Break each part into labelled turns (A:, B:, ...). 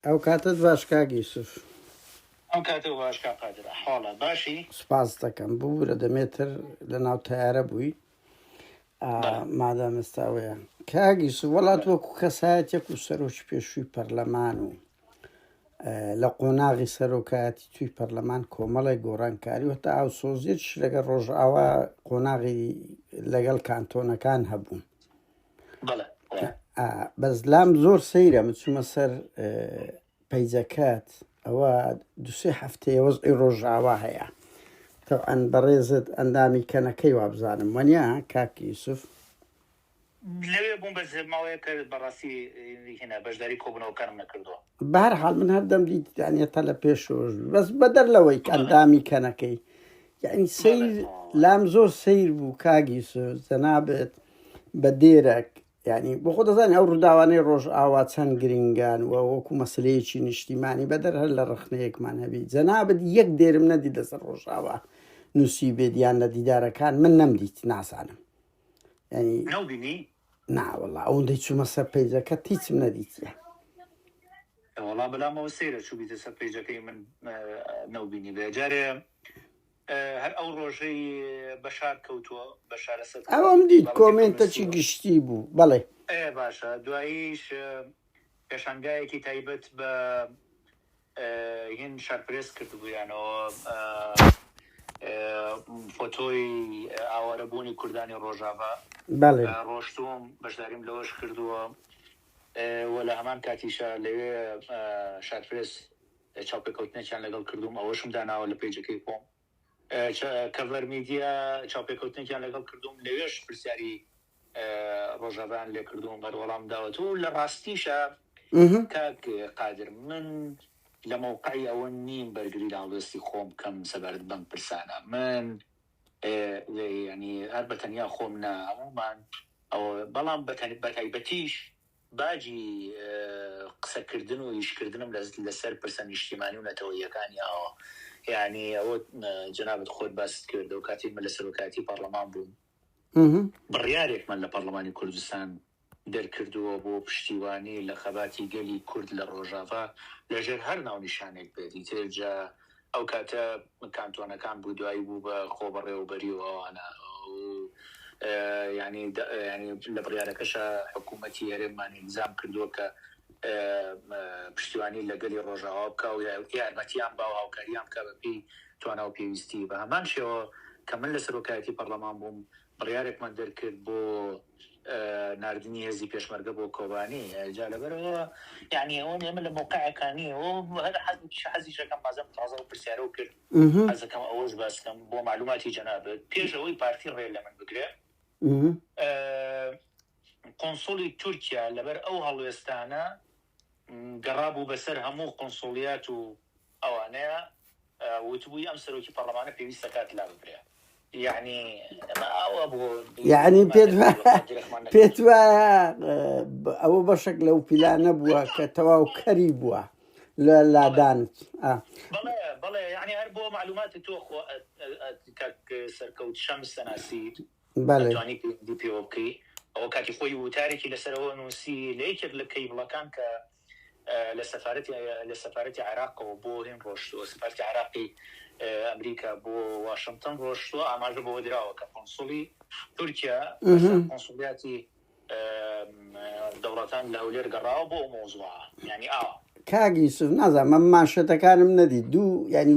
A: ئەو کاتت باش کاک یوسف.
B: ئەم کاتە باش کا قادر حواڵە باشی
A: سپاس دەکەم ببوورە دەمێتر لە ناو تەیارە بووی مادام ئێستاوەیە کاک یوسف وڵات وەکو کەسایەتێک و سەرۆکی پێشووی پەرلەمان و لە قۆناغی سەرۆکایەتی توی پەرلەمان کۆمەڵی گۆڕانکاری وەتا ئاوسۆزیێتش لەگەڵ ڕۆژئاوا قۆناغی لەگەڵ کانتۆنەکان هەبوو. بەس لام زۆر سەیرە مچوومە سەر پەیجەکەت ئەوە دوسێ هەفتەیە وەزعی ڕۆژئاوا هەیە تەوعەن بەڕێزت ئەندامی کەنەکەی وابزانم وەنیا کاکی یوسف
B: لەوێ بووم بە ماوەیە کە بەڕاستی هێنا بەشداری کۆبنەوەکارم نەکردووە.
A: بەهەرحاڵ من هەردەم دیتانێتە لە پێشۆش بەس بەدەر لەوەی ئەندامی کەنەکەی یعنی سیر لام زۆر سیر بوو کاکی یوسف جەنابێت بە دێرەک یعنی بۆ خۆ دەزانانی ئەو ڕووداوانەی ڕۆژئاوا چەند گرنگان و وەکو مەسلەیەکی نیشتیمانی بەدەر هەر لە ڕخنەیەکمان هەبی جەنابەت یەک دێرم نەدی لەسەر ڕۆژئاوا نووسی بێدیان لە دیدارەکان من نەمدیت ناسانم ینی
B: نەوبینی
A: ناوەڵا ئەوەندەی چوومە سەر پەیجەکە هیچم نەدیتە
B: وەڵا بەلامەوە سەیرە چوو بیتە سەر پەیجەکەی من نەوبینی بێجارێ هەر ئەو ڕۆژەی بەشار کەوتووە بەشارە سەر
A: ئەوەم دیت کۆمنتەکی گشتی بوو بەڵێ
B: باشە دواییش پێشانگایەکی تایبەت بە هین شارپرێس کردبوویانەوە فۆتۆی ئاوارەبوونی کوردانی ڕۆژاوا ڕۆشتوم بەشداریم لەوەش کردووە وە لە هەمان کاتیشە لەوێ شارپرێس چاوپێکەوتنێکیان لەگەڵ کردوم ئەوەشم داناوە لە پێیجەکەی خۆم کەڤەر میدیا چاوپێکەوتنێکیان لەگەڵ کردوم لەوێش پرسیاری ڕۆژاوایان لێ کردوم بەرەوەڵام داوەت و لە ڕاستیشە کاک قادر من لە موقعی ئەوە نیم بەرگری لاڵدەستی خۆم کەم سەبارەت بەم پرسانە من ینی هەر بەتەنیا خۆم نا هەمومان ئەوە بەڵام بەتایبەتیش باجی قسەکردن و ئیشکردنم لەسەر پرسە نیشتیمانی و نەتەوەیەکانیەوە یعنی ئەوە جەنابەت خۆت باست کرد و کاتی من لە سەرۆکاتی پەرلەمان بووم بڕیارێکمان لە پەرلەمانی کوردستان دەرکردووە بۆ پشتیوانی لە خەباتی گەلی کورد لە ڕۆژاوا لەژێر هەر ناونیشانێک بێتی تێجا ئەو کاتە کانتۆنەکان بوو دوایی بوو بە خۆ بەڕێوەبەری و ئەوانە ینی لە بڕیارەکەشە حکوومەتی هەرێمانی نظام کردووە کە پشتیوانی لەگەلی ڕۆژاوا بکە و یارمەتیان با و هاوکاریان بکە بەپێی توانە و پێویستی بە هەمان شێوە کە من لە سەرۆکایەتی پەرلەمان بووم بڕیارێکمان دەرکرد بۆ نردنی هێزی پێشمەرگە بۆ کۆبانی جا لەبەرەوە یعنی ئەوە ئێمە لە موقعەکانی هەر حەزیشەکەم بازم تازە و پرسیارە و کرد حەزەکەم ئەوەش باسکەم بۆ معلوماتی جەنابەت پێشەوەی پارتی ڕێ لە من بگرێ قۆنسڵی تورکیا لەبەر ئەو هەڵوێستانە گەڕابوو بەسەر هەموو قۆنسڵیات و ئەوانەیە وتبووی ئەم سەرۆکی پەرلەمانە پێویستە کات لا بگرێ
A: یعنی پێت وایە ئەوە بەشێک لەو پیلانە بووە کە تەواو کەری بووە لە لادانت
B: بەڵێ یعنی هەر بۆ معلوماتی تۆ خۆ سەرکەوت شەمس سەناسی توانی پێوە بکەی ئەوە کاتی خۆی وتارێکی لەسەرەوە نووسی لە یەکێک لە کەیبڵەکان کە لە سەفارەتی عێراقەوە بۆ هێن ڕۆشتووە سەفارەتی عێراقی ئەمریکا بۆ واشنگتن ڕۆشتووە ئاماژە بۆ دراوە کە قۆنسڵی تورکیا قۆنسڵیاتی دەوڵەتان لە هەولێر گەڕاوە بۆ مۆزوعە یعنی
A: کاگی یوسف نازانم ماشەتەکانم نەدی دوو ینی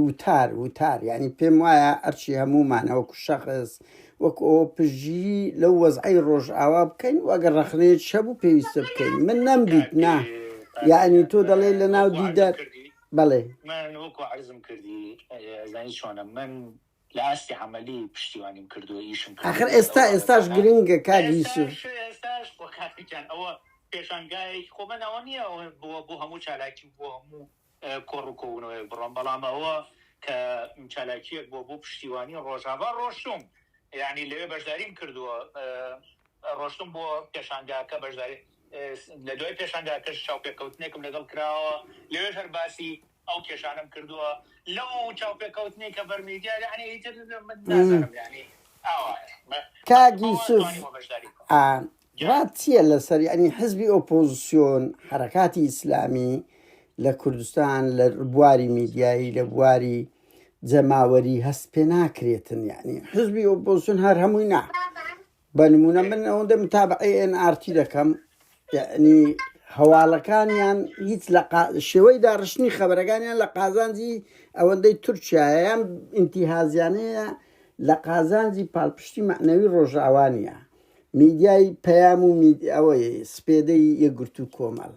A: وتار ینی پێم وایە ئەرچی هەمومانە وەکو شەخص وەکو ئەوە پژی لەو وەزعی ڕۆژئاوا بکەین وەگەر ڕەخنەیەک شەبوو پێویستە بکەین من نەمدیت نا یعنی تۆ دەڵێ لە ناو دیدار بەڵێ
B: من وەکو عەرزم کردی زانی چۆنە من لە ئاستی عەمەلی پشتیوانیم کردووە ئیشم
A: ئاخر ئێستاش گرنگە کاگی یوسف
B: ئێستاش بۆ کاتێکیان ئەوە پێشانگایەک خۆ بەناوە نییە بۆ هەموو چالاکی بۆ هەموو کۆڕووکۆبوونەوەی بڕۆم بەڵام ئەوە کە چالاکیەک بۆ پشتیوانی ڕۆژاوا ڕۆشتوم یعنی لەوێ بەشداریم کردووە ڕۆشتم بۆ پێشانگاکە بەشداری لە دوای پێشانگاکەش چاوپێکەوتنێکم لەگەڵ کراوە لەوێش هەر باسی ئەو کێشانم کردووە لەو چاوپێکەوتنێک کە بەرمیدیا یعنی نازانم یعنی
A: کاگی یوسف ڕات چییە لەسەر ینی حزبی ئۆپۆزیسیۆن حرەکاتی ئیسلامی لە کوردستان لە بواری میدیایی لە بواری جەماوەری هەست پێ ناکرێتن یعنی حزبی ئۆپۆزیسیۆن هەر هەمووی نا بە نمونە من ئەوەندە متابعەی NRT دەکەم یعنی هەواڵەکانیان هیچ لە شێوەی داڕشتنی خەبەرەکانیان لە قازانجی ئەوەندەی تورکیایان ئینتیهازیانەیە لە قازانجی پاڵپشتی معنەوی ڕۆژاوانیە میدیای پەیام و ئەوەی سپێدەی یەکگرت و کۆمەڵ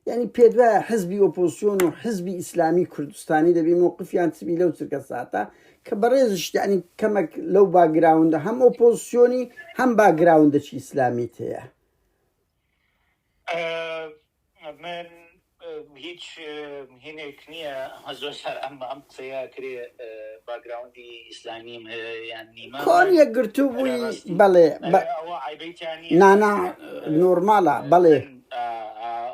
A: یعنی پێدوایە حزبی ئۆپۆزیسیۆن و حزبی ئیسلامی کوردستانی دەبی مووقفیان چبی لەو چرکە ساتە کە بەڕێزش یعنی کەمێک لەو باگراوندە هەم ئۆپۆزیسیۆنی هەم باگراوندەکی ئیسلامی هەیە.
B: من هیچ هینێک نییە زۆر ئەم قسەیە کرێ باگراوندی ئیسلامیم یان نیمە
A: کۆن یەکگرتوو بووی بەڵێ نانا نۆرمالە بەڵێ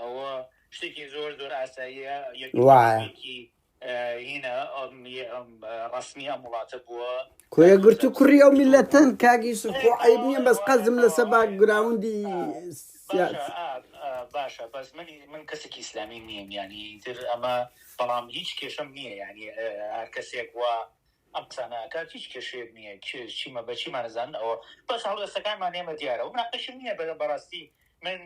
B: ئەوە شتێکی زۆر زۆر ئاساییە
A: وایە
B: هینە ڕسمی ئەم وڵاتە بووە
A: کۆ یەکگرت و کوڕی ئەو میلەتەن کاگی سوکۆ عیب نییە بەس قەزم لەسەر باگراوندی
B: باشە بەس من کەسێکی ئیسلامی نیم ینی تر ئەمە بەڵام هیچ کێشەم نییە ینی هەر کەسێک وە ئەم قسانەکات هیچ کێشێک نییە چیمە بەچیمانەزان ئەوە بەس هەڵوێستەکانمان ئێمە دیارە و ناقەشم نییە بەڕاستی من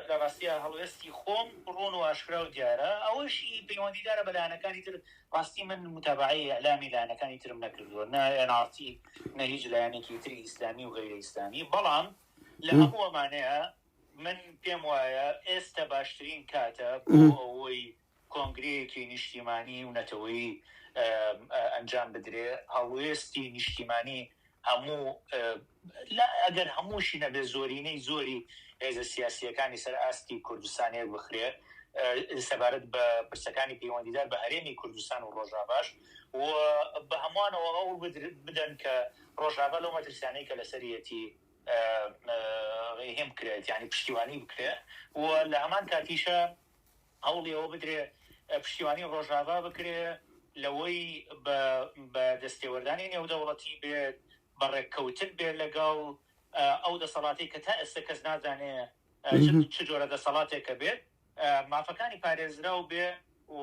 B: لە ڕاستیە هەڵوێستی خۆم ڕۆن و ئاشکرا و دیارە ئەوەشی پەیوەندیدارە بە لایەنەکانی تر ڕاستی من متابعەی ئەعلامی لایەنەکانی ترم نەکردووە نە NRT نە هیچ لایەنێکی تری ئیسلامی و غەیرە ئیسلامی بەڵام لە هەموو ئەمانەیە من پێم وایە ئێستا باشترین کاتە بۆ ئەوەی کۆنگرەیەکی نیشتیمانی و نەتەوەی ئەنجام بدرێ هەڵوێستی نیشتیمانی هەموو ئەگەر هەمووشی نەبێ زۆرینەی زۆری هێزە سیاسیەکانی سەر ئاستی کوردستانێک بخرێ سەبارەت بە پرسەکانی پەیوەندیدار بە هەرێمی کوردستان و ڕۆژاواش و بە هەمووانەوە هەوڵ بدەن کە ڕۆژاوا لەو مەترسیانەی کە لەسەرەتی هێم کرێت یعنی پشتیوانی بکرێ و لە هەمان کاتیشە هەوڵیەوە بدرێ پشتیوانی ڕۆژاوا بکرێ لەوەی بە دەستێوەردانی نێودەوڵەتی بێت بەڕێککەوتن بێت لەگەڵ ئەو دەسەڵاتی کە تا ئێستا کەس نازانێ چ جۆرە دەسەڵاتێکە بێت مافەکانی پارێزراو بێ و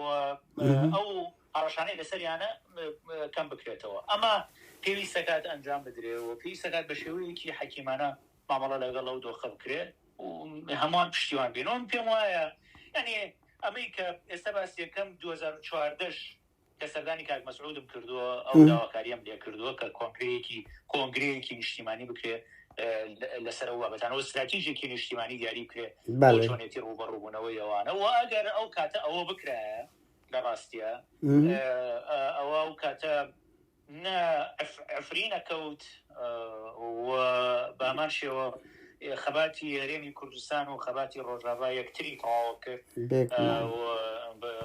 B: ئەو هەڕەشانەی لەسەریانە کەم بکرێتەوە ئەمە پێویستە کات ئەنجام بدرێ و پێویستە کات بە شێوەیەکی حەکیمانە مامەڵە لەگەڵ ئەو دۆخە بکرێت و هەمووان پشتیوان بێنەوە پێم وایە یعنی ئەمەی کە ئێستا باسی یەکەم 2014 کە سەردانی کاک مەسعودم کردووە ئەو داواکاریەم لێ کردووە کە کۆنگرەیەکی نیشتیمانی بکرێ لەسەر ئەو بابەتانەوە استراتیژێکی نیشتیمانی دیاری بکرێ چۆنێتی ڕوبەڕووبوونەوەی ئەوانە و ئەگەر ئەو کاتە ئەوە بکرایە لە ڕاستیە ئەوە ئەو کاتە نە ئەفرینە کەوت و بامان شێوە خەباتی هەرێمی کوردستان و خەباتی ڕۆژاوا یەکتری تەواو کرد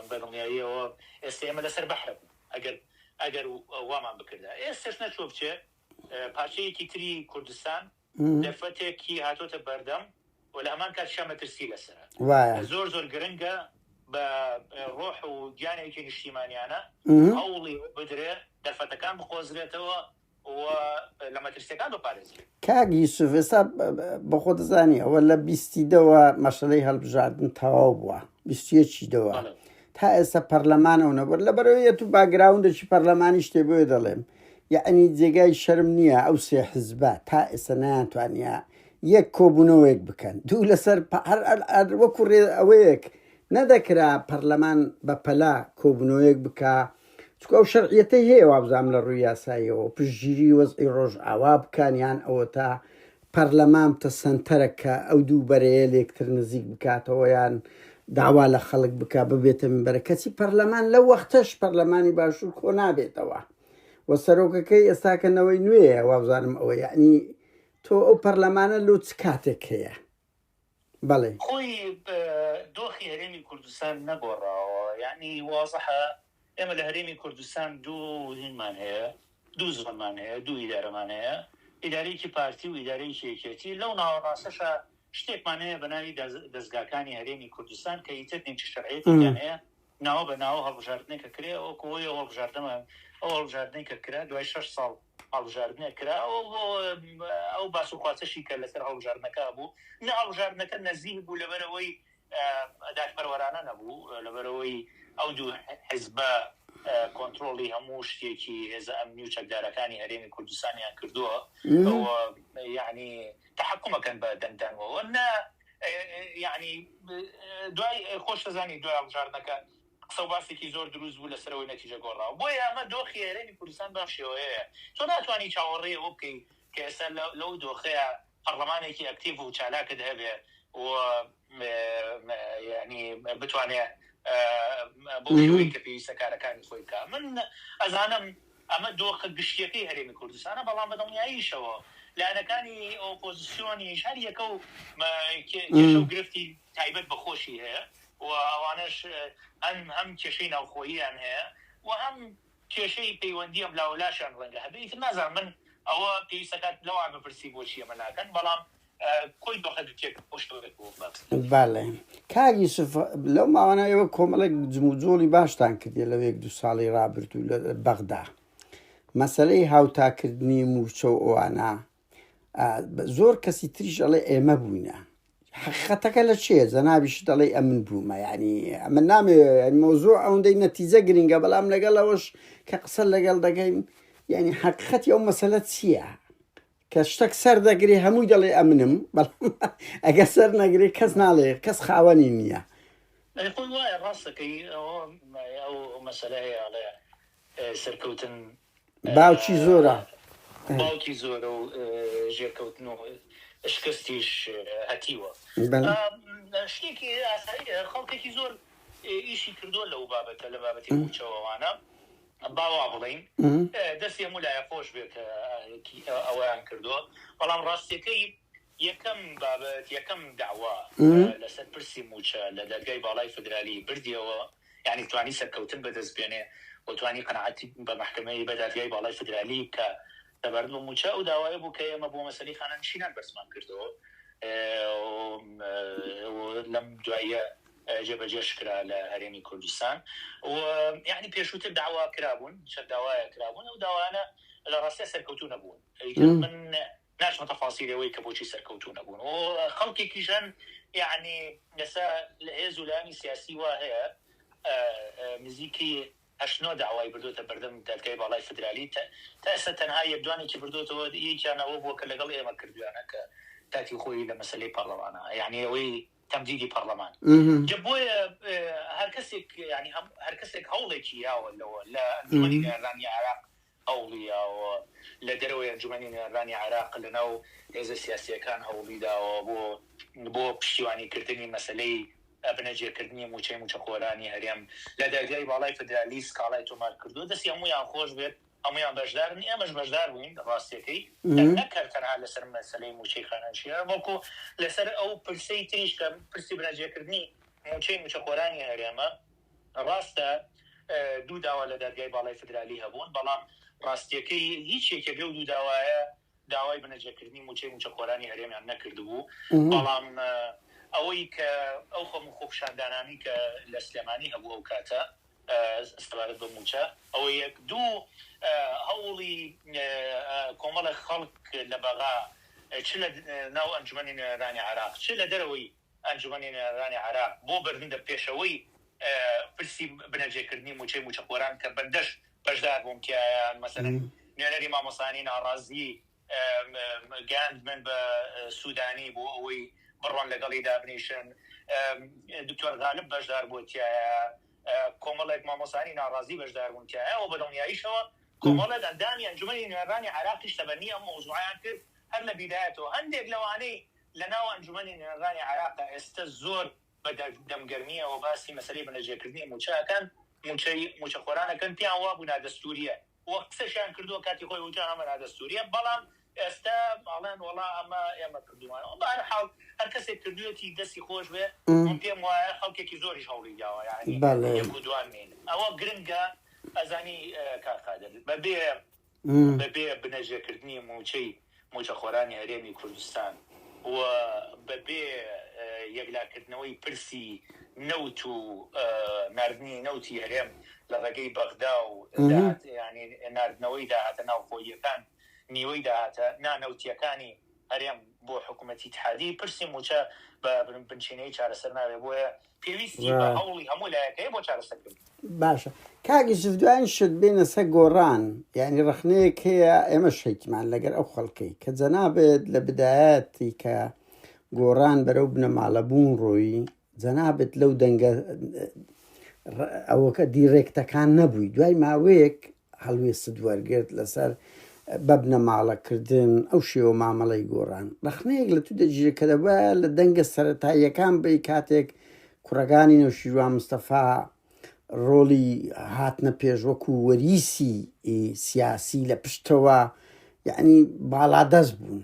B: بەدڵنیاییەوە ئێستا ئێمە لەسەر بەحرە ئەگەر وامان بکردا ئێستش نەچۆ بچێ پارچەیەکی تری کوردستان دەفەتێکی هاتۆتە بەردەم و لە هەمان کاتیشە مەترسی لەسەرە زۆر زۆر گرنگە بە ڕۆح و گیانێکی نیشتیمانیانە هەوڵی بدرێ دەفەتەکان بخۆزرێتەوە و لە مەترسیەکان بپارێزێت.
A: کاک یوسف ئێستا بەخۆ دەزانی ئەوە لە 20ەوە مەشەلەی هەڵبژاردن تەواو بووە 21ەوە تا ئێستا پەرلەمانەوە نەبەر لەبەرەوەیە تو باگراوندێکی پەرلەمانی شتێ بۆیە دەڵێم یعنی جێگای شەرم نییە ئەو سێ حزبە تا ئێستا نەیانتوانیە یەک کۆبوونەوەیەک بکەن دوو لەسەر وەکو ڕێ ئەوەیەک نەدەکرا پەرلەمان بە پەلا کۆبوونەوەیەک بکە چکە ئەو شەرعیەتە هەیە وابزانام لە ڕووی یاساییەوە پشتگیری وەزعی ڕۆژئاوا بکانیان ئەوە تا پەرلەمان بتە سەنتەرەکە ئەو دوو بەرەیە لێکتر نزیک بکاتەوە یان داوا لە خەڵک بکە ببێتە منبەرە کەچی پەرلەمان لە وەختەش پەرلەمانی باشوور کۆ نابێتەوە وە سەرۆکەکەی ئێستاکەنەوەی نوێیە وابزانم ئەوە یعنی تۆ ئەو پەرلەمانە لۆ چ کاتێک هەیە بەڵێ
B: خۆی دۆخی هەرێمی کوردستان نەگۆڕاوە یعنی وازەحە ئێمە لە هەرێمی کوردستان دوو هینمان هەیە دوو زڵمان هەیە دوو ئیدارەمان هەیە ئیدارەیەکی پارتی و ئیدارەیەکی یەکێتی لەو ناوەڕاستەشە شتێکمان هەیە بە ناوی دەستگاکانی هەرێمی کوردستان کە ئیتر نێنچ شەرعیەتیان هەیە ناوە بە ناوە هەڵبژاردنێکە کرێ ئەو کۆی هەڵبژاردنمە ئەو هەڵبژاردنەی کە کرا دوای 6 ساڵ هەڵبژاردنێک کرا ئەو باس و خواسەشی کە لەسەر هەڵبژاردنەکە بوو نە هەڵبژاردنەکە نەزیک بوو لەبەرەوەی دادپەروەرانە نەبوو لەبەرەوەی ئەو دوو حیزبە کۆنتڕۆڵی هەموو شتێکی هێزە ئەمنی و چەکدارەکانی هەرێمی کوردستانیان کردووە یعنی تحکومەکەن بە دەنگدانەوە نە یعنی دوای خۆش دەزانی دوای هەڵبژاردنەکە قسە و باسێکی زۆر دروست بوو لەسەرەوەی نەتیجە گۆڕاوە بۆیە ئەمە دۆخی هەرێمی کوردستان بەم شێوەیە تۆ ناتوانانی چاوەڕێ ئەوە بکەی کە ئێستا لەو دۆخەیە پەرلەمانێکی ئەکتیڤ و چالاکت هەبێ و یعنی بتوانێت بۆ شێوەی کە پێویستە کارەکانی خۆی بکات من ئەزانم ئەمە دۆخە گشتیەکەی هەرێمی کوردستانە بەڵام بەدڵنیاییشەوە لایەنەکانی ئۆپۆزیسیۆنیش هەر یەکە و کێشە و گرفتی تایبەت بەخۆشی هەیە و ئەوانش هەم کێشەی ناوخۆییان هەیە و هەم کێشەی پەیوەندی ئەم لاولاشیان ڕەنگە هەبێت نازانم من ئەوە پێویستەکات لەوان بپرسی بۆچی ئەمە ناکەن بەڵام کۆی دۆخە دوتێک پۆشتۆرێک
A: بەڵێ کاک یوسف لەو ماوانەیەوە کۆمەڵێک جموجۆڵی باشتان کردێ لەوە 1-2 ساڵی ڕابردوو لە بەغدا مەسەلەی هاوتاکردنی موچە و ئەوانە زۆر کەسی تریش ئەڵێ ئێمە بووینە حقیقەتەکە لە چێ جەنابیش دەڵێ ئەمن بوومە ینی ئەمە نامێ مۆزوع ئەوەندەی نەتیجە گرنگە بەڵام لەگەڵ ئەوەش کە قسە لەگەڵ دەگەین ینی حقیقەتی ئەو مەسەلە چییە کە شتێک سەر دەگرێ هەمووی دەڵێ ئەمنم بەڵام ئەگە سەر نەگرێ کەس ناڵێ کەس خاوەنی نییە
B: خۆی وایە ڕاستەکەی ئەو مەسەلەیە ئەڵێ سەرکەوتن
A: باوکی زۆرە
B: باوکی زۆرە و ژێرکەوتن و شکستیش هەتیوە شتێکی ئاساییە خەڵکێکی زۆر ئیشی کردووە لەو بابەتە لە بابەتی موچەوەوانە باوا بڵین دەستی هەموو لایە خۆش بێت ئەویان کردووە بەڵام ڕاستیەکەی یەکەم بابەت یەکەم داوا لەسەر پرسی موچە لە دەرگای باڵای فدرالی بردیەوە یعنی توانی سەرکەوتن بەدەست بێنێ و توانی قەناعەتی بە محکمەی بە دادگای باڵای فدرالی کە دەبەردن و موچە و داوایە بوو کە ئێمە بۆ مەسەلەی خانەنشینان بەرزمان کردەوە لەم دواییە جێبەجێش کرا لە هەرێمی کوردستان و یعنی پێشووتر داوا کرابوون چەند داوایە کرابوون و داوانە لە ڕاستیە سەرکەوتوو نەبوون من ناچمە تەفاسیلەوەی کە بۆچی سەرکەوتوو نەبوون و خەڵکێکیشان یعنی لەسا لە هێز و لایانی سیاسی وا هەیە نزیکی 8 داوای بردوتە بەردەم دادگای باڵای فدرالی تا ئێستا تەنها یەکدوانێکی بردوتەوە یەکیانەوە بووە کە لەگەڵ ئێمە کردویانە کە تاتی خۆی لە مەسەلەی پەرلەمانە یعنی ئەوەی تەمدیدی پەرلەمان بۆیە هەر کەسێک هەوڵێکی یاوە لەوە لە ئەنجومەنی نێرانی عێراق هەوڵیاوە لە دەرەوەی ئەنجومەنی نێرانی عێراق لەناو هێزە سیاسیەکان هەوڵیداوە بۆ پشتیوانیکردنی مەسەلەی بنەجێکردنی موچەی موچەخۆرانی هەرێم لە دەرگای باڵای فدرالی سکاڵای تۆمار کردو دەستی هەمویان خۆش بێت هەمویان بەشدارن ئێمەش بەشدار بووین ڕاستیەکەی نەکرد تەنها لەسەر مەسەلەی موچەی خانەنشینە وەکو لەسەر ئەو پرسەی تریش کە پرسی بنەجێکردنی موچەی موچەخۆرانی هەرێمە ڕاستە دوو داوا لە دەرگای باڵای فدرالی هەبوون بەڵام ڕاستیەکەی هیچ یەکێک لەو دوو داوایە داوای بنەجێکردنی موچەی موچەخۆرانی هەرێمیان نەکردبوو بەڵام ئەوەی کە ئەو خەمو خۆپشاندانانی کە لە سلێمانی هەبوو ئەو کاتە سەبارەت بە موچە ئەوە یەک دوو هەوڵی کۆمەڵە خەڵک لە بەغا چ لە ناو ئەنجومەنی نێرانی عێراق چ لە دەرەوەی ئەنجومەنی نێرانی عێراق بۆ بردنە پێشەوەی پرسی بنەجێکردنی موچەی موچەخۆران کە بەندەش بەشدار بووم کیان مەسەلەن نوێنەری مامۆسانی ناڕازی گاند من بە سوودانی بۆ ئەوەی بڕوان لەگەڵی دابنیشن دکتۆر غالب بەشدار بوو تایە کۆمەڵێک مامۆسانی ناڕازی بەشدار بوون تایە و بەدڵنیاییشەوە کۆمەڵێک ئەندامی ئەنجومەنی نێرانی عێراقیش تەبەنی ئەم مۆزوعیان کرد هەر لە بیدایەتەوە هەندێک لەوانەی لەناو ئەنجومەنی نێرانی عێراقا ئێستا زۆر بە دەمگەرمیەوە باسی مەسەلەی بنەجێکردنی موچەکان موچەخۆرانەکەن پیان وا بوو نادەستوریە وە قسەشیان کردووە کاتی خۆی وجان ئەمە نادەستوریە بەڵام ئێستا باڵێن وەڵا ئەمە ئێمە کردووانەوە بەهەرحاڵ هەر کەسێک کردوێتی دەستی خۆش بێ پێم وایە خەڵکێکی زۆریش هەوڵی داوە یعنی یەک و دوان نین ئەوە گرنگە ئەزانی کارخادر بەبێ بنەجێکردنی موچەی موچەخۆرانی هەرێمی کوردستان و بەبێ یەکلاکردنەوەی پرسی نەوت و ناردنی نەوتی هەرێم لە ڕێگەی بەغدا و ینی ناردنەوەی داهاتە ناوخۆییەکان نیوەی داهاتە نانەوتیەکانی هەرێم بۆ حکوومەتی اتحادی پرسی موچە بە بنچینەی چارەسەر ناوێ بۆیە پێویستی بە هەوڵی هەموو لایەکەی بۆ چارەسەرکردن.
A: باشە کاگیش دوایین شت بێنە سەر گۆڕان، یعنی ڕخنەیەک هەیە ئێمە شەیتمان لەگەر ئەو خەڵکەی کە جەنابێت لە بدایەتی کە گۆڕان بەرەو بنەماڵە بوون ڕۆیی جەنابێت لەو دەنگە ئەوەکە دیرێکتەکان نەبووی، دوای ماوەیەک هەڵوێست وەرگرت لەسەر بەبنە ماڵەکردن ئەو شێوە مامەڵەی گۆڕان. ڕخنەیەک لە تو دەگیرێت کە دەبە لە دەنگە سەرەتاییەکان بی کاتێک کوڕەکانی نەوشیروان مستەفا ڕۆڵی هاتنە پێشوەکو وەریسی سیاسی لە پشتەوە یعنی باڵادەست بوون.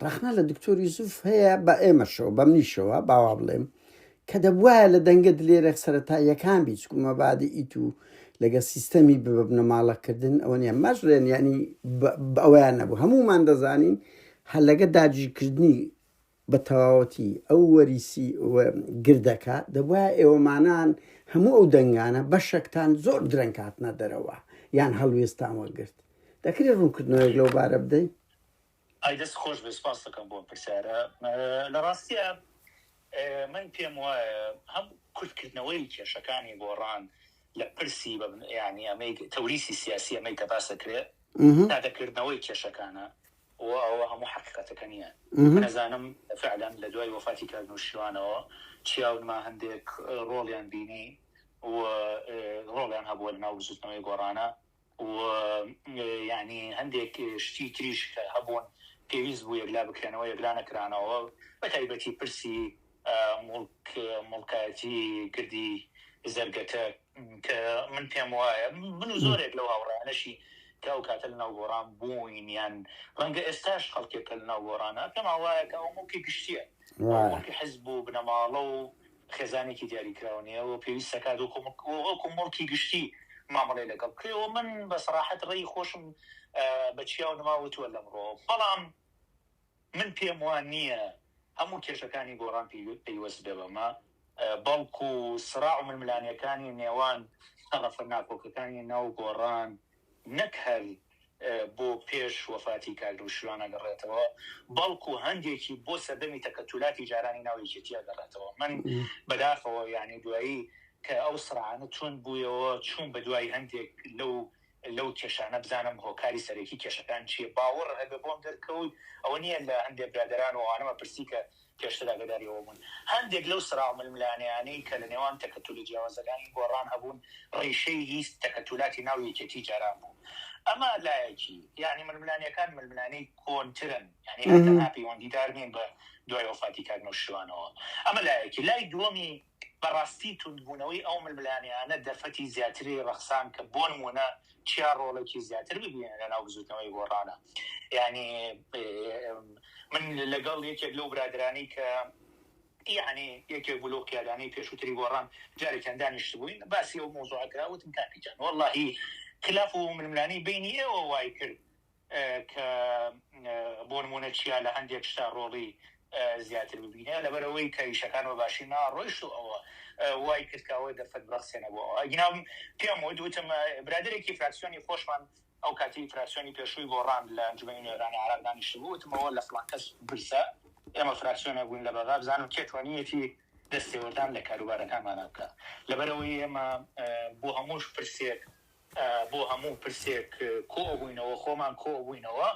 A: ڕخنە لە دکتۆر یوسف هەیە بە ئێمەشەوە بە منیشەوە باوا بڵێم کە دەبواە لە دەنگە دلێرە سەرەتاییەکان بیچکو مەبادی ئیت و لەگە سیستەمی ببنە ماڵەکردن ئەوە نیە مەژرێن ینی ئەویان نەبوو. هەمومان دەزانین هەر لەگە داگیرکردنی بە تەواوەتی ئەو وەریسی گردەکە دەبواە ئێوەمانان هەموو ئەو دەنگانە بەشێکتان زۆر درەنگ هاتنە دەرەوە یان هەڵوێستان وەرگرت. دەکرێت ڕوونکردنەوەیەک لەو بارە بدەیت؟
B: ئایدەست خۆش بێ سپاس دەکەم بۆ پرسیارە. لە ڕاستیە من پێم وایە هەموو کورتکردنەوەی کێشەکانی گۆڕان لە پرسی ینی ئەمەی تەوریسی سیاسی ئەمەی کە باسەکرێت دادەکردنەوەی کێشەکانە و ئەوە هەموو حقیقەتەکە نییە. نەزانم فعلا لە دوای وەفاتی کاکنووشیوانەوە چیاونما هەندێک ڕۆڵیان بینی و ڕۆڵیان هەبووە لە ناو بزوتنەوەی گۆڕانە و ینی هەندێک شتی تریش کە هەبوون پێویست بوو یەکلا بکرێنەوە یەکلا نەکرانەوە بە تایبەتی پرسی مڵکایەتی گردی زەرگەتە کە من پێم وایە من و زۆرێک لەو هاوڕانەشی کە ئەو کاتە لە ناو گۆڕان بووین یان ڕەنگە ئێستاش خەڵکێکە لە ناو گۆڕانە پێم وایە کە ئەو مڵکی گشتیە مڵکی حیزب و بنەماڵە و خێزانێکی دیاریکراونیە و پێویستە کات وەکو مڵکی گشتی مامەڵێ لەگەڵ بکرێەوە. من بە سەراحەت ڕێی خۆشم بە چیاو نماوەتوە لەمڕۆ، بەڵام من پێم وان نییە هەموو کێشەکانی گۆڕان پەیوەست بێ بەمە، بەڵکو سراع و ململانیەکانی نێوان تەرەفە ناکۆکەکانی ناو گۆڕان نەک هەر بۆ پێش وەفاتی کاکنووشیوانە گەڕێتەوە، بەڵکو هەندێکی بۆ سەردەمی تەکەتولاتی جارانی ناو یەکێتیە گەڕێتەوە. من بەداخەوە یعنی دوایی کە ئەو سرعانە چۆن بوویەوە چوون بە دوای هەندێک لەو کێشانە بزانم هۆکاری سەرەکی کێشەکان چیە باوەڕ هەبێ بۆم دەرکەوت ئەوە نییە لە هەندێک برادران و ئەوانەمە پرسی کە پێشتر ئاگاداریەوە بوون. هەندێک لەو سراو ململانیانەی کە لە نێوان تەکەتولی جیاوازەکانی گۆڕان هەبوون ڕیشەی هیچ تەکەتولاتی ناو یەکێتی جاران بوو. ئەمە لایەکی یعنی ململانیەکان ململانەی کۆنترن ینی هەتا پەیوەندیدار نین بە دوای وەفاتی کاکنووشیوانەوە. ئەمە لایەکی. لای دووەمی بەڕاستی توندبوونەوەی ئەو ململانیانە دەرفەتی زیاتری ڕەخسان کە بۆ نمونە چیا ڕۆڵێکی زیاتر ببینێن لە ناو بزوتنەوەی گۆڕانە. ینی من لەگەڵ یەکێک لەو برادرانی کە یعنی یەکێک بلۆکیادانی پێشووتری گۆڕان جارێکیان دانیشت بووین باسی ئەو مۆزوعەکراوتم کاپیتان وەڵڵاهی خلاف و ململانی بینی ئێوە وای کرد کە بۆ نمونە چیا لە هەندێک شتا ڕۆڵی زیاتر ببینە لەبەرەوەی کە ئیشەکان بە باشی ناڕۆیشت و ئەوە وای کردکەوەی دەرفەت بڕخسێنە بۆ ئەگیناوم پێم وتم برادێکی فراسیۆنی خۆشمان ئەو کاتی فراسیۆنی پێشووی گۆڕان لە ئەنجومەنی نوێرانی عێراق دانیشت بوو وتمەوە لە فڵان کەس برسە ئێمە فراسیۆنە بووین لە بەغا بزانم کێتوانیەتی دەستێوەردان لە کاروبارەکانمانە بکە لەبەرەوەی ئێمە بۆ هەمووش پرسێک بۆ هەموو پرسێک کۆ بووینەوە خۆمان کۆ بووینەوە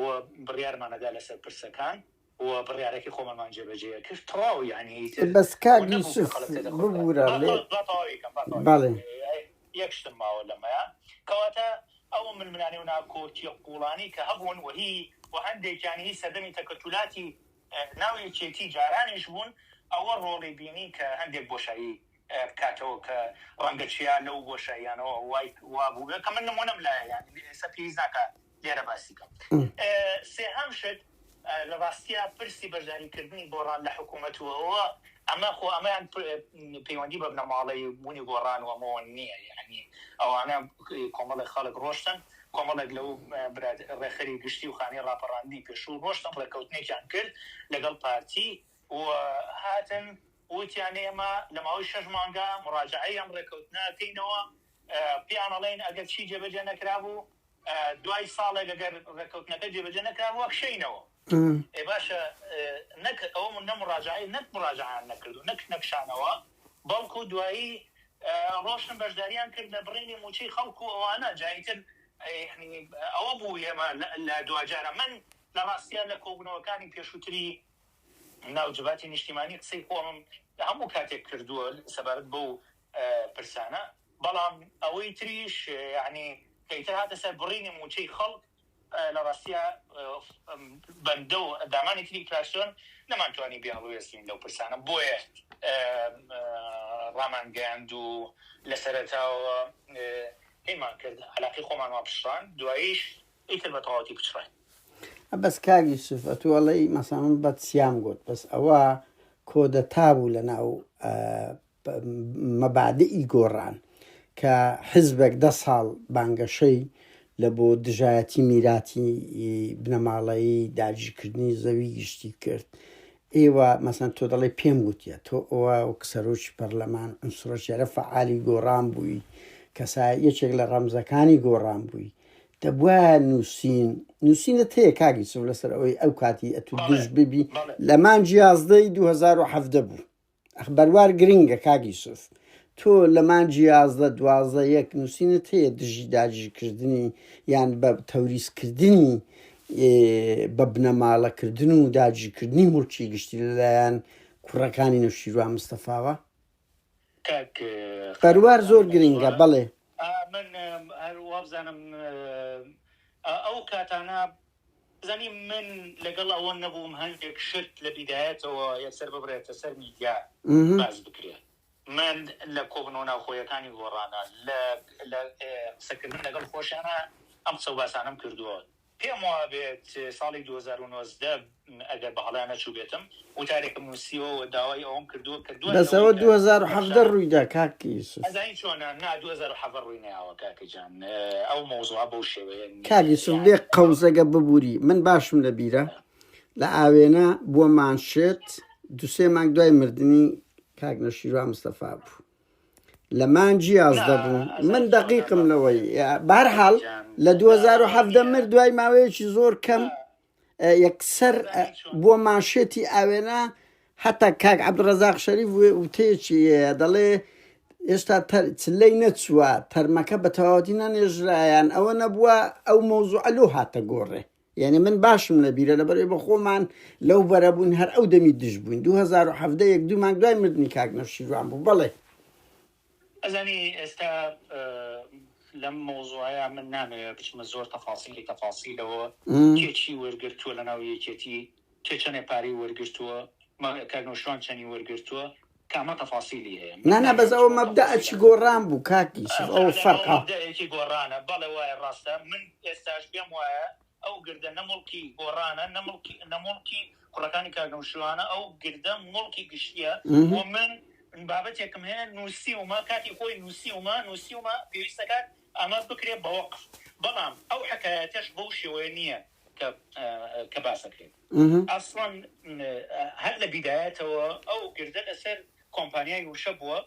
B: و بڕیارمانەدا لەسەر پرسەکان و بڕیارێکی خۆمەمان جێبەجێ کرد تەواو یعنی
A: بەس کاک یوسف ببوورە
B: یەک شتم ماوە لەمەیە کەواتە ئەو ململانی و ناکۆتی قوڵانی کە هەبوون وهی و هەندێکیانی سەردەمی تەکەتولاتی ناویەکێتی جارانیش بوون ئەوە ڕۆڵی بینی کە هەندێک بۆشایی بکاتەوە کە ڕەنگە چیا لەو بۆشاییانەوە وا بوو کە من نمونەم لایە یعنی ئێستا پێویست ناکە لێرە باسی بکەم. سێهەم شت لە ڕاستیە پرسی بەشداریکردنی گۆڕان لە حکوومەتەوە ئەمە خۆ ئەمەیان پەیوەندی بە بنەماڵەی بوونی گۆڕان وەمەوە نییە یعنی ئەوانە کۆمەڵی خەڵک ڕۆشتن کۆمەڵێک لەو ڕێخەری گشتی و خانی ڕاپەڕاندی پێشوو ڕۆشتن ڕێکەوتنێکیان کرد لەگەڵ پارتی و هاتن وتیان ئێمە لە ماوەی 6 مانگا مراجعەی ئەم ڕێکەوتنەکەینەوە پیانەڵێن ئەگەر چی جێبەجێ نەکرابوو دوای ساڵێک ئەگەر ڕێکەوتنەکە جێبەجێ نەکرابووە کشەینەوە باشا نك او من مراجعه نك مراجعه نكردو نك نكشانوا بلكو دوایی روشن بەشداریان کرد لە بڕینی موچەی خەڵکو ئەوانە جایتر يعني ئەوە بوو ئێمە لە دوجارە من لە ڕاستیان لە کۆبوونەوەکانی پێشووتری ناوجباتی نیشتیمانی قسەی خۆم هەموو کاتێک کردووە سەبارەت بەو پرسانە بەڵام ئەوەی تریش يعني کەیتر هاتە سەر بڕینی موچەی خەڵک لە ڕاستیە بەندە و دامانی تری کراسۆن نەمانتوانی بیاڵوێستین لەو پرسانە بۆیە ڕامانگەاند و لە سەرەتاوە هێمان کرد علاقی خۆمان وا پشڕان دواییش ئیتر بە تەواوەتی پچڕین.
A: بەس کاگی یوسف ئەتوەڵی مەسەڵەن بە چیام گوت بەس ئەوە کۆدەتا بوو لە ناو مەبادئی گۆڕان کە حزبێک 10 ساڵ بانگەشەی لە بۆ دژایەتی میراتی بنەماڵەیی داگیرکردنی زەوی گشتی کرد. ئێوە مەسەن تۆ دەڵێ پێم گوتیە تۆ ئەوە و سەرۆکی پەرلەمان ئەنسوڕەشێرە فعالی گۆڕان بووی کەسا یەکێک لە ڕەمزەکانی گۆڕان بووی دەبووە نووسینت هەیە کاگی سوف لەسەر ئەوەی ئەو کاتی ئەتو دژ ببی لە مانجی 11 2017 بوو ئەخبەروار گرنگە کاگی سوف تۆ لە مانجی 11 یەک نووسینت هەیە دژی داگیرکردنی یان بە تەوریستکردنی بە بنەماڵەکردن و داگیرکردنی موڵکی گشتی لەلایەن کوڕەکانی نەوشیروان مستەفاوە بەروار زۆر گرنگە بەڵێ
B: من وابزانم ئەو کاتانە بزانی من لەگەڵ ئەوە نەبووم هەندێک شت لە بیدایەتەوە یەکسەر ببرێتە سەر میدیا باز بکرێت من لە کۆبنەوە ناوخۆیەکانی گۆڕانە لە قسەکردن لەگەڵ خۆشیانە ئەم قسە و باسانەم کردووە پێم وابێت ساڵی 2019 ئەگەر بە هەڵیان نەچوو بێتم و تارێکم نووسیەوە داوای ئەوم کردووە
A: بەسەوە 2017 ڕوویدا کاکی یوسف
B: ئەزانی چۆنە نا 2017 ڕووی نەیەوە کاکە جان ئەو مەوزوعە بەو شێوەیە
A: کاکی یوسف لێ قەوزەگە ببووری من باشم لە بیرە لە ئاوێنە بووە مانشێت 2-3 مانگ دوای مردنی کاک نەوشیروان مستەفا بوو لە مانجی 11 بوو من دقیقم لەوەی بەهەرحاڵ لە 2017 مرد دوای ماوەیەکی زۆر کەم یەکسەر بووە مانشێتی ئاوێنە هەتا کاک عەبدوڕەزاق شەریف وتەیەکی دەڵێ ئێستا چلەی نەچووە تەرمەکە بە تەواوەتی نەنێژرایان ئەوە نەبووە ئەو مەوزوعە لەو هاتە گۆڕێ یعنی من باشم لە بیرە لەبەرێ بە خۆمان لەو بەرەبوون هەر ئەو دەمی دژ بووین 2017 1-2 مانگ دوای مردنی کاک نەوشیروان بوو بەڵێ
B: ئەزانی ئێستا لەم مۆزوعەیە من نامەوێت بچمە زۆر تەفاسیلەوە کێچی وەرگرتووە لە ناو یەکێتی کێ چەندێ پارەی وەرگرتووە کاک نەوشیروان چەندی وەرگرتووە کامە تەفاسیلی هەیە
A: نانا بەس ئەوە مەبدەئەکی گۆڕان بوو کاکی ئەوە فەرقە
B: مەبدەئێکی گۆڕانە بەڵێ وایە ڕاستە من ئێستاش پێم وایە ئەو گردە نەمڵکی گۆڕانە نەمڵکی کوڕەکانی کاک نەوشیروانە ئەو گردە مڵکی گشتیە و من بابەتێکم هەیە نووسیومە کاتی خۆی نووسیومە پێویستەکات ئەمە بکرێت بە وەقف بەڵام ئەو حکایەتەش بەو شێوەیە نییە کە باسەکرێت ئەسڵەن هەر لە بیدایەتەوە ئەو گردە لەسەر کۆمپانیای وشە بووە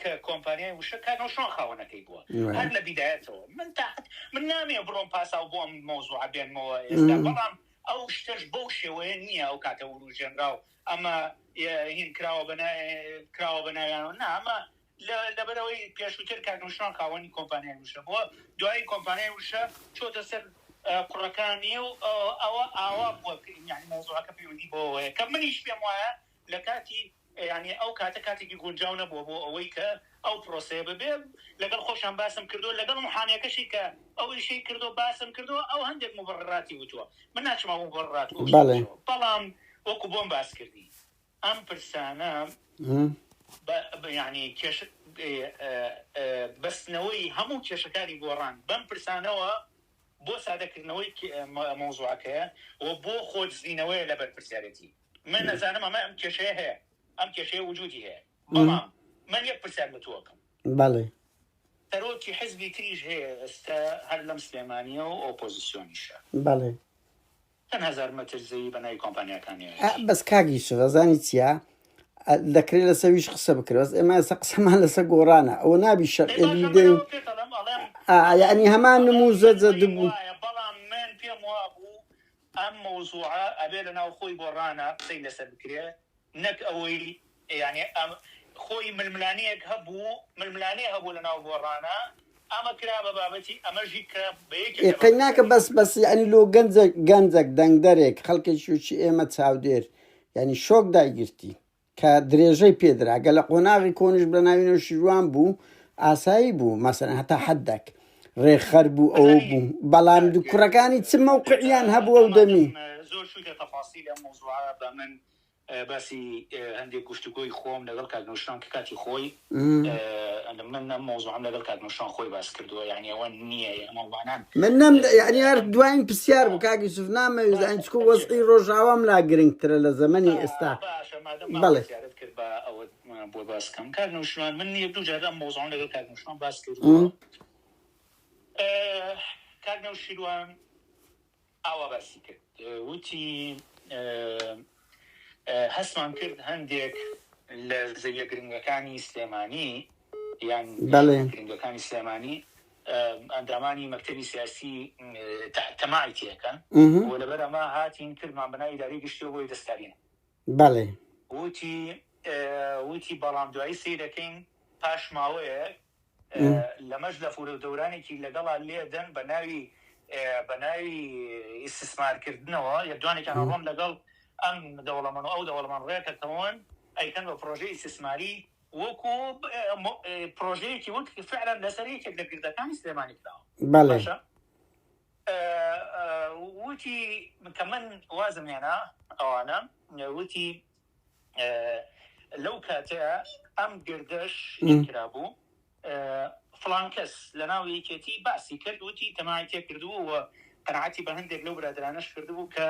B: کە کۆمپانیای وشە کاک نەوشیروان خاوەنەکەی بووە هەر لە بیدایەتەوە من نامێ بڕۆم پاساو بۆ ئەم مەوزوعە بێنمەوە ئێستا بەڵام ئەو شتەش بەو شێوەیە نییە ئەو کاتە وروژێنراو ئەمە هین کراوە بەناویانەوە نا ئەمە لەبەرەوەی پێشووتر کاک نەوشیروان خاوەنی کۆمپانیای وشە بووە دوای کۆمپانیای وشە چۆتە سەر کوڕەکانی و ئەوە ئاوا بووە یعنی مەوزوعەکە پەیوەندی بۆەوەیە کە منیش پێم وایە لە کاتی یعنی ئەو کاتێکی گونجاو نەبووە بۆ ئەوەی کە ئەو پرۆسەیە ببێ لەگەڵ خۆشان باسم کردو لەگەڵ محامەکەشی کە ئەو ئیشەی کردو باسم کردووە ئەو هەندێک مبرراتی وتووە من ناچمە مبررات بەڵام وەکو بۆم باس کردی ئەم پرسانە یعنی بەستنەوەی هەموو کێشەکانی گۆڕان بەم پرسانەوە بۆ سادەکردنەوەی مەوزوعەکەیە و بۆ خۆجزینەوەی لە بەرپرسیارەتی من نەزانم ئەمە ئەم کێشەیە هەیە ئەم کێشەیە وجودی هەیە بەڵام من یەک پرسیار بتووەکەم
A: بەڵێ
B: سەرۆکی حزبی تریش هەیە ئێستا هەر لەم سلێمانیە و ئۆپۆزیسیۆنیشە
A: بەڵێ
B: چەند هەزار مەتر زەوی بەناوی کۆمپانیەکانی
A: بەس کاگی سوڤەزانی چییە دەکرێت لە سەویش قسە بکرێت ئێمە ئێستا قسەمان لەسەر گۆڕانە ئەوە نابی شەرعێلی دەین یعنی هەمان نموزەجە دەبوو
B: بەڵام من پێم وا بوو ئەم موضوعە ئەبێ لەناو خۆی بۆڕانە قسەی لەسەر بکرێ نەک ئەوەی یعنی خۆی ململانەیەک هەبوو لەناو بۆڕانە ئەمە کرا بە بابەتی ئەمەژی کرا
A: بەیەکەی ناکە بەس یعنی لۆ گەنجێک دەنگدەرێک خەڵکێکی ئێمە چاودێر یعنی شۆک داگیرتی کە درێژەی پێدرا گە لە قۆناغی کۆنش بە ناوینەوە شیروان بوو ئاسایی بوو مەسەن هەتا حەدەک ڕێخەر بوو ئەوە بوو بەڵام دوو کوڕەکانی چ مەوقعیان هەبوو ئەو دەمی
B: زۆر شوکە تەفاصیل ئەم مۆزوعە بە من باسی هەندێک گفتوگۆی خۆم لەگەڵ کاکنۆشتان کە کاتی خۆی من ئەم مۆزوعەم لەگەڵ کاکنۆشتان خۆی باس کردووە یعنی ئەوە نییە ئەمەوانان
A: من نەم یعنی هەر دوایین پرسیار بوو کاک یوسف نامەوێت ئەین چکۆ وەزعی ڕۆژاوام لا گرنگترە لە زەمەنی ئێستا
B: بەڵێ کرد بە ئەوە بۆ باسکەم کاکنۆشتان من یەک دوو جار ئەم مۆزوعەم لەگەڵ کاکنۆشتان باس کردووە کاکنۆ شیروان ئاوا باسی کرد وتی هەستمان کرد هەندێک لە زەویە گرنگەکانی سلێمانی یان گرنگەکانی سلێمانی ئەندامانی مەکتەبی سیاسی تەماعی تێکەن و لەبەر ئەمە هاتین کردمان بەناوی ئیدارەی گشتیەوە بۆی دەستکارین
A: بەڵێ
B: وتی بەڵام دوایی سەیرەکەین پاش ماوەیەک لەمەش لە فورە دەورانێکی لەگەڵا لێدەن بە ناوی ئیستثمارکردنەوە یەکدوانێکیان ڕۆن لەگەڵ ئەم دەوڵەمەند و ئەو دەوڵەمەند ڕێکەکەون ئەیکەن بە پرۆژەی ئیستثماری وەکو پرۆژەیەکی وەک فعلا لەسەر یەکێک لە گردەکانی سلێمانی کراوە
A: بەڵێ
B: وتی کە من وازم هێنا ئەوانە وتی لەو کاتەیە ئەم گردەش کرابوو فڵان کەس لە ناو یەکێتی باسی کرد وتی تەماعی تێ کردووە و قەناعەتی بە هەندێک لەو برادرانەش کردبوو کە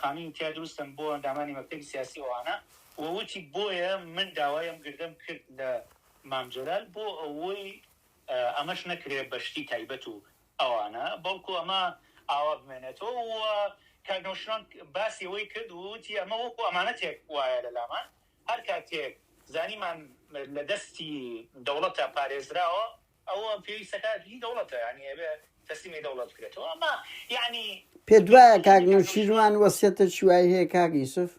B: خانووی تیا دروستم بۆ ئەندامانی مەکتەبی سیاسی ئەوانە ووتی بۆیە من داوایم گردەم کرد لە مامجلال بۆ ئەوەی ئەمەش نەکرێت بەشتی تایبەت و ئەوانە بەڵکو ئەمە ئاوا بمێنێتەوە و کاکنۆشتان باسی ئەوەی کرد وتی ئەمە وەکو ئەمانەتێک وایە لە لامان هەر کاتێک زانیمان لە دەستی دەوڵەتە پارێزراوە ئەوە پێویستەکانی دەوڵەتە یعنی ئەبێ تەسلیمی دەوڵەت بکرێتەوە ئەمە یعنی
A: پێ دوایە کاکنۆشیروان وەسیەتە چوایی هەیە کاک یوسف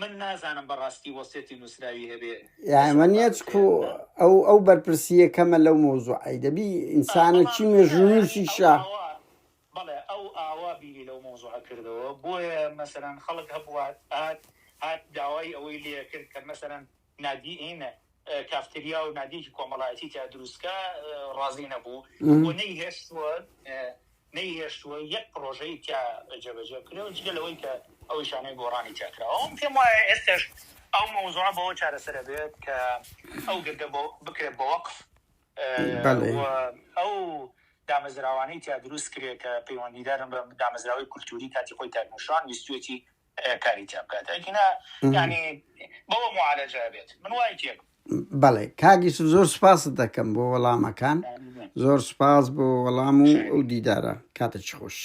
B: من نازانم بەڕاستی وەسیەتی نووسراوی هەبێ
A: یامەنیەت ئەو بەرپرسیە کەمە لەو مۆزوعی دەبی ئینسانێکی مێژوونووسی شا
B: بەڵێ ئەو ئاوا بیری لەو مۆزوعە کردەوە بۆیە مەسەرەن خەڵک هەبووە هات داوای ئەوەی لێ کرد کە مەسەرەن نادی ئینە کافتریا و نادیکی کۆمەڵایەتی تا دروستکە ڕازی نەبوو و نەیهێشتووە یەک پرۆژەی تا جێبەجێ کرێەوە جگە لەوەی کە ئەو شانەی گۆڕانی تاکراوە پێم وایە ئێستش ئەو مۆزوعە بەوە چارەسەرە بێت کە ئەو گردە بکرێت بە وەقف ئەو دامەزراوانەی تا دروست کرێت کە پەیوەندیدارن بە دامەزراوەی کولتوری کاتی خۆی تاکنۆشتان ویستوێتی کاری تا بکات ئەکینا یعنی بەوە معالەجە بێت من وای تێک
A: بەڵێ کاگیش زۆر سپاست دەکەم بۆ وەڵامەکان زۆر سپاس بۆ وەڵام و ئەو دیدارە کاتە چ خۆش